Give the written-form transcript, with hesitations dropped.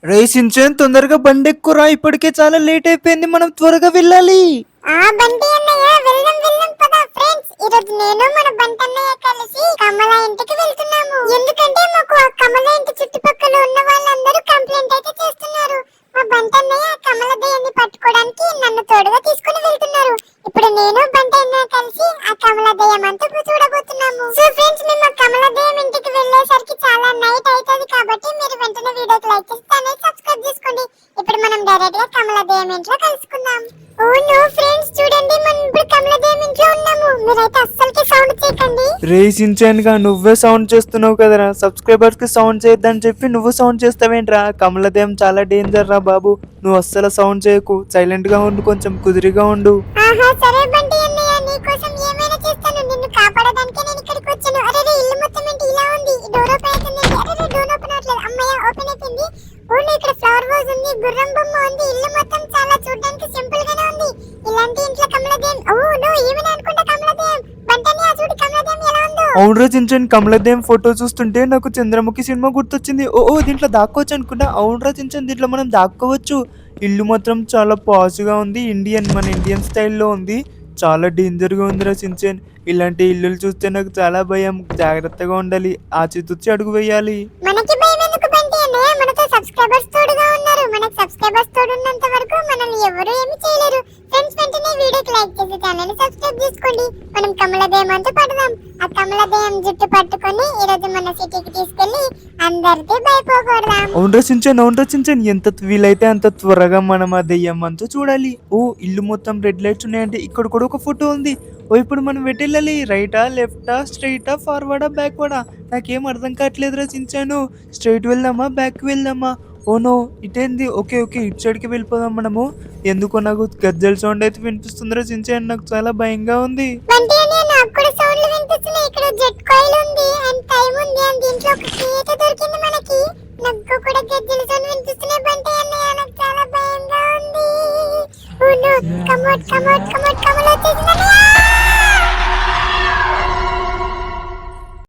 రే సించన్ తొందరగా బండెక్కురా, ఇప్పటికే చాలా లేట్ అయిపోయింది, మనం త్వరగా వెళ్ళాలి. బంటి అన్నయ్య వెళ్దాం వెళ్దాం పద ఫ్రెండ్స్. ఈ రోజు నేను మన బంటి అన్నయ్య కలిసి కమల ఇంటికి వెళ్తున్నాము. ఎందుకంటే మాకు ఆ కమల ఇంటి చుట్టుపక్కల ఉన్న వాళ్ళందరూ కంప్లైంట్ అయితే చేస్తున్నారు. మా బంటి అన్నయ్య కమల దయ్యాన్ని పట్టుకోవడానికి నన్ను తోడుగా తీసుకుని వెళ్తున్నారు. ఇప్పుడు నేను బంటి అన్నయ్య కలిసి ఆ కమల దయ్యం అంతా చూడబోతున్నాము. సో ఫ్రెండ్స్, మేము ఆ కమల దయ్యం ఇంటికి వెళ్ళేసరికి చాలా నైట్ అవుతుంది కాబట్టి మీరు వెంటనే వీడియోకి లైక్ చేసి సబ్స్క్రైబ్ చేసుకోండి. ఇప్పుడు మనం డైరెక్ట్ గా కమల దయ్యం ఇంట్లో కలుసుకుందాం. ఓ నో ఫ్రెండ్స్, చూడండి మనం ఇప్పుడు కమల దయ్యం ఇంట్లో ఉన్నాము. మీరైతే అస్సలకి సౌండ్ చేయకండి. రే సించన్ గా నువ్వే సౌండ్ చేస్తున్నావు కదరా, సబ్స్క్రైబర్స్ కి సౌండ్ చేయొద్దని చెప్పి నువ్వు సౌండ్ చేస్తావేంట్రా? కమలదేవం చాలా డేంజర్ రా బాబు, నువ్వు అస్సలు సౌండ్ చేయకు, సైలెంట్ గా ఉండు, కొంచెం కుదిరిగా ఉండు. ఆహా సరే బంటి అన్నయ్య, నీకోసం ఏమైనా చేస్తాను. నిన్ను కాపాడడానికి నేను ఇక్కడికి వచ్చాను. అరే ఇల్లు మొత్తం ఏంటి ఇలా ఉంది? డోర్ ఓపెన్ అవుతుంది. అరే డోర్ ఓపెన్ అవట్లేదు. అమ్మయ్య ఓపెన్ అయిపోయింది. ఓన్లీ ఇక్కడ ఫ్లవర్ వాజ్ ఉంది, గుర్రం బొమ్మ ఉంది. ఇల్లు మొత్తం చాలా చూడడానికి సింపుల్ గానే ఉంది. ఇలాంటి ఇంట్లో కమలదేవం, ఓ నో ఏమని అనుకుంటా కమలదేవం. బంటని ఆ చూడు కమలదేవం ఎలా ఉందో. అవునరా చించన్, కమలదేవం ఫోటో చూస్తుంటే నాకు చంద్రముఖి సినిమా గుర్తొచ్చింది. ఓ దీంట్లో దాక్కోవచ్చు అనుకున్నా. అవునరా చించన్, దీంట్లో మనం దాక్కోవచ్చు. ఇల్లు మాత్రం చాలా పాజ్గా ఉంది, మన ఇండియన్ స్టైల్లో ఉంది. చాలా డేంజర్గా ఉందిరా చించన్. ఇలాంటి ఇల్లులు చూస్తే నాకు చాలా భయం, జాగ్రత్తగా ఉండాలి, ఆచితూచి అడుగు వేయాలి. మనకి భయం ఎందుకు బంటి అన్నయ్య? మనతో సబ్స్క్రైబర్స్ తోడుగా ఉన్నారు. మనకి సబ్స్క్రైబర్స్ తోడున్నంత వరకు మనల్ని ఎవరు ఏమి చేయలేరు. ఫ్రెండ్స్ వెంటనే వీడియోకి లైక్ చేసి ఛానల్ సబ్స్క్రైబ్ చేసుకోండి. మనం కమలదేవం అంతా పడదాం. ఆ కమలదేవం జుట్టు పట్టుకొని ఈ రోజు మన సిటీకి తీసుకెళ్లి అందరికీ భయపోకూడదాం. అవునరా చించన్, ఎంత వీలైతే అంత త్వరగా మనం ఆ దెయ్యం అంతా చూడాలి. ఓ ఇల్లు మొత్తం రెడ్ లైట్స్ ఉన్నాయంటే ఇక్కడ కూడా ఒక ఫోటో ఉంది. ఓ ఇప్పుడు మనం వెళ్ళాలి, రైటా లెఫ్టా స్ట్రైటా ఫార్వర్డా బ్యాక్వర్డా? నాకేం అర్థం కావట్లేదురా చించాను. స్ట్రైట్ వెళ్దామా బ్యాక్ వెళ్దామా? ఓనో ఇటేంది? ఓకే ఇటు సైడ్కి వెళ్ళిపోదాం మనము. ఎందుకో నాకు గజ్జల సౌండ్ అయితే వినిపిస్తుందిరా చించాను, నాకు చాలా భయంగా ఉంది. బంటి అన్నయ్య నాకు కూడా సౌండ్లు వినిపిస్తున్నాయి. ఇక్కడ జెట్ కాయిల్ ఉంది అండ్ టైం ఉంది అండ్ దీంట్లో ఒక కీ అయితే దొరికింది మనకి. నాకు కూడా గజ్జల సౌండ్ వినిపిస్తున్నాయి బంటి అన్నయ్య, నాకు చాలా భయంగా ఉంది. ఓ నో కమోట్ వచ్చేసింది.